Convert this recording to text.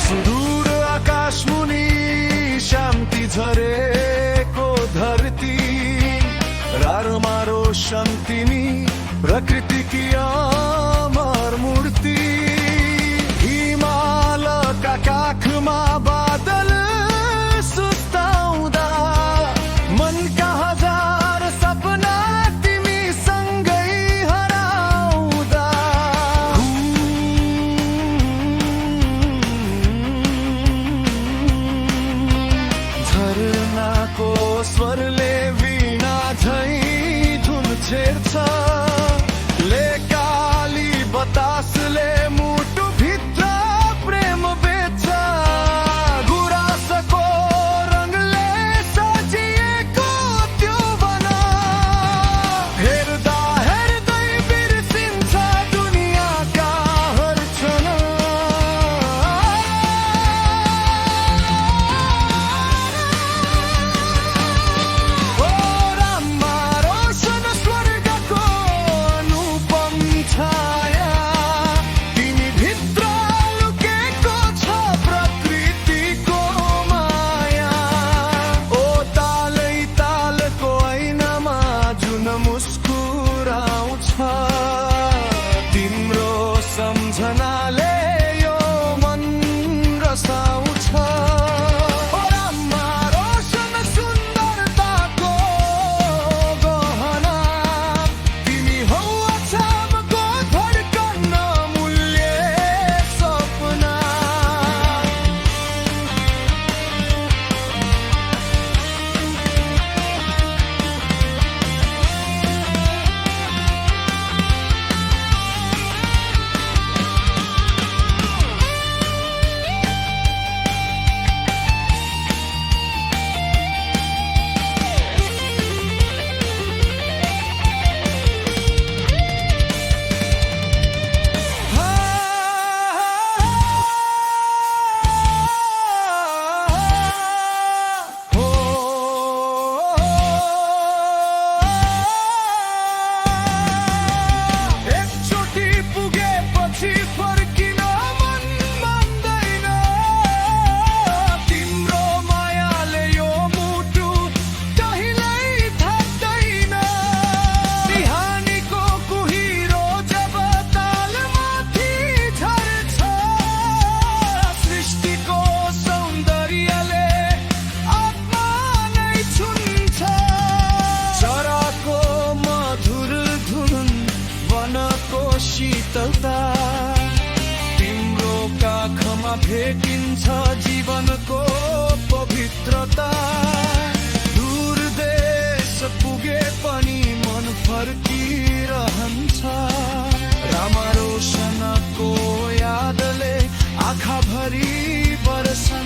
सुदूर आकाश मुनि शान्ति झरेको धरती रारोमारो शान्तिनी प्रकृतिकी अमर मूर्ति हिमालका काखमा बादल सुस्ताउँदा मनका हजार सपना तिमी सँगै हराउँदा झरनाको स्वरले वीणा झैं धुन छेड्छ लेकाली बतासले मुटु भित्र प्रेम बेच्छ गुराँसको रङले सजिएको त्यो वन हेर्दा हेर्दै बिर्सिन्छ दुनियाँका हर क्षण ओ राममा रोशन स्वर्गको अनुपम छाया तिमी भित्र लुकेको छ प्रकृतिको माया ओ तालै तालको ऐनामा जुन मुस्कुराउँछ तिम्रो सम्झनाले यो मन रसाउँछ ओ राममा रोशन सुन्दरताको गहना तिमी हौ अछामको धड्कन मूल्य सपना एकचोटि पुगेपछि फर्किन मन मान्दैन तिम्रो मायाले यो मुटु कहिल्यै थाक्दैन बिहानीको कुहिरो जब तालमाथि झर्छ सृष्टिको सौन्दर्यले आत्मा नै छुन्छ चराको मधुर धुन वनको शीतलता तिम्रो काखमा भेटिन्छ जीवनको पवित्रता दूर देश पुगे पनि मन फर्किरहन्छ रामा रोशनको यादले आँखाभरि बर्छन्